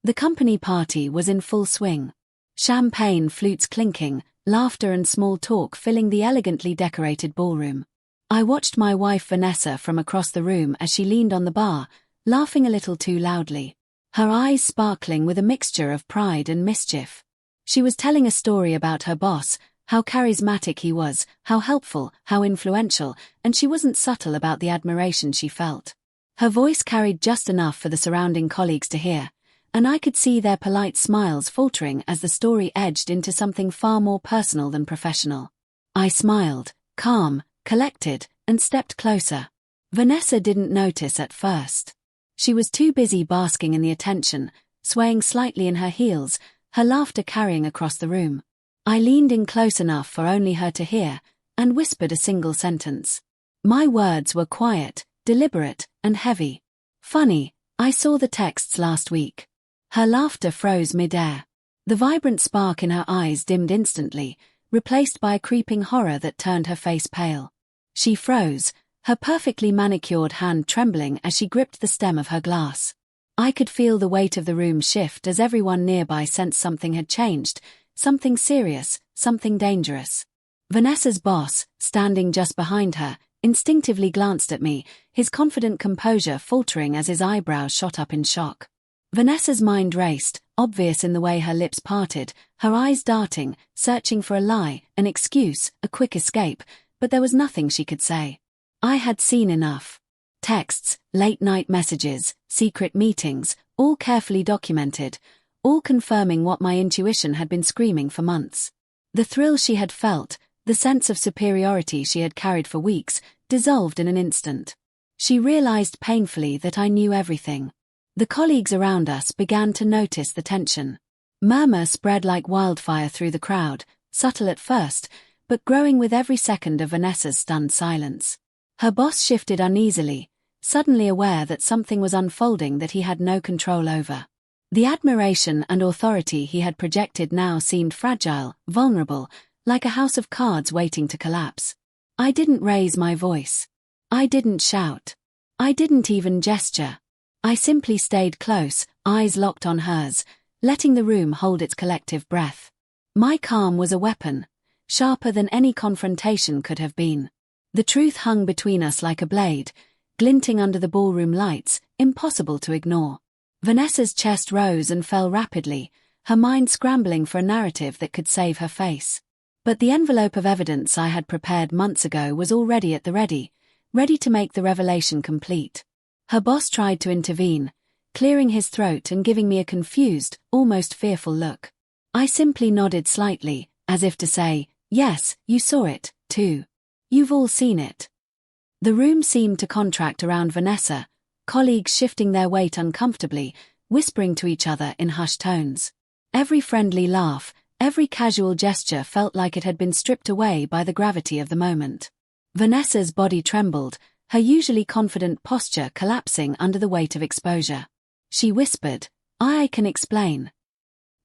The company party was in full swing. Champagne flutes clinking, laughter and small talk filling the elegantly decorated ballroom. I watched my wife Vanessa from across the room as she leaned on the bar, laughing a little too loudly. Her eyes sparkling with a mixture of pride and mischief. She was telling a story about her boss, how charismatic he was, how helpful, how influential, and she wasn't subtle about the admiration she felt. Her voice carried just enough for the surrounding colleagues to hear, and I could see their polite smiles faltering as the story edged into something far more personal than professional. I smiled, calm, collected, and stepped closer. Vanessa didn't notice at first. She was too busy basking in the attention, swaying slightly in her heels, her laughter carrying across the room. I leaned in close enough for only her to hear, and whispered a single sentence. My words were quiet, deliberate, and heavy. Funny, I saw the texts last week. Her laughter froze mid-air. The vibrant spark in her eyes dimmed instantly, replaced by a creeping horror that turned her face pale. She froze, her perfectly manicured hand trembling as she gripped the stem of her glass. I could feel the weight of the room shift as everyone nearby sensed something had changed, something serious, something dangerous. Vanessa's boss, standing just behind her, instinctively glanced at me, his confident composure faltering as his eyebrows shot up in shock. Vanessa's mind raced, obvious in the way her lips parted, her eyes darting, searching for a lie, an excuse, a quick escape, but there was nothing she could say. I had seen enough. Texts, late-night messages, secret meetings, all carefully documented, all confirming what my intuition had been screaming for months. The thrill she had felt, the sense of superiority she had carried for weeks, dissolved in an instant. She realized painfully that I knew everything. The colleagues around us began to notice the tension. Murmur spread like wildfire through the crowd, subtle at first, but growing with every second of Vanessa's stunned silence. Her boss shifted uneasily, suddenly aware that something was unfolding that he had no control over. The admiration and authority he had projected now seemed fragile, vulnerable, like a house of cards waiting to collapse. I didn't raise my voice. I didn't shout. I didn't even gesture. I simply stayed close, eyes locked on hers, letting the room hold its collective breath. My calm was a weapon, sharper than any confrontation could have been. The truth hung between us like a blade, glinting under the ballroom lights, impossible to ignore. Vanessa's chest rose and fell rapidly, her mind scrambling for a narrative that could save her face. But the envelope of evidence I had prepared months ago was already at the ready to make the revelation complete. Her boss tried to intervene, clearing his throat and giving me a confused, almost fearful look. I simply nodded slightly, as if to say, yes, you saw it, too. You've all seen it. The room seemed to contract around Vanessa, colleagues shifting their weight uncomfortably, whispering to each other in hushed tones. Every friendly laugh, every casual gesture felt like it had been stripped away by the gravity of the moment. Vanessa's body trembled, her usually confident posture collapsing under the weight of exposure. She whispered, I can explain.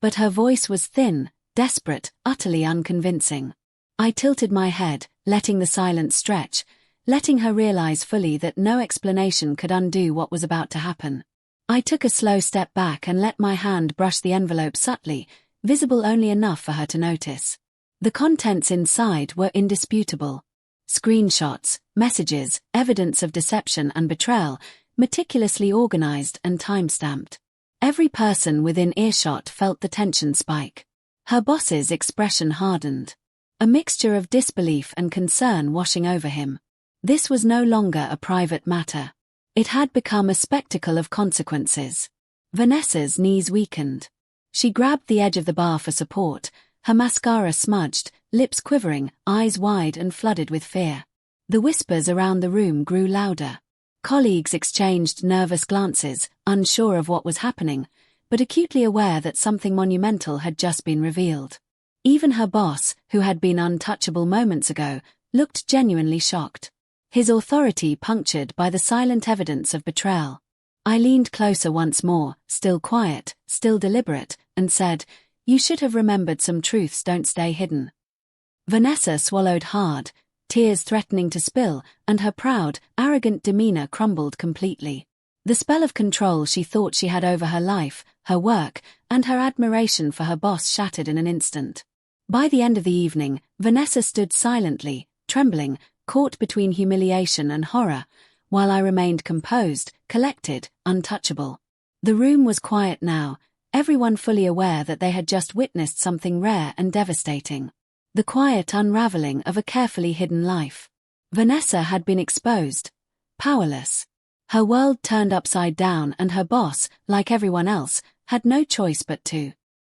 But her voice was thin, desperate, utterly unconvincing. I tilted my head, letting the silence stretch, letting her realize fully that no explanation could undo what was about to happen. I took a slow step back and let my hand brush the envelope subtly, visible only enough for her to notice. The contents inside were indisputable. Screenshots, messages, evidence of deception and betrayal, meticulously organized and time-stamped. Every person within earshot felt the tension spike. Her boss's expression hardened. A mixture of disbelief and concern washing over him. This was no longer a private matter. It had become a spectacle of consequences. Vanessa's knees weakened. She grabbed the edge of the bar for support, her mascara smudged, lips quivering, eyes wide and flooded with fear. The whispers around the room grew louder. Colleagues exchanged nervous glances, unsure of what was happening, but acutely aware that something monumental had just been revealed. Even her boss, who had been untouchable moments ago, looked genuinely shocked. His authority punctured by the silent evidence of betrayal. I leaned closer once more, still quiet, still deliberate, and said, You should have remembered some truths don't stay hidden. Vanessa swallowed hard, tears threatening to spill, and her proud, arrogant demeanor crumbled completely. The spell of control she thought she had over her life, her work, and her admiration for her boss shattered in an instant. By the end of the evening, Vanessa stood silently, trembling, caught between humiliation and horror, while I remained composed, collected, untouchable. The room was quiet now, everyone fully aware that they had just witnessed something rare and devastating. The quiet unraveling of a carefully hidden life. Vanessa had been exposed. Powerless. Her world turned upside down, and her boss, like everyone else, had no choice but to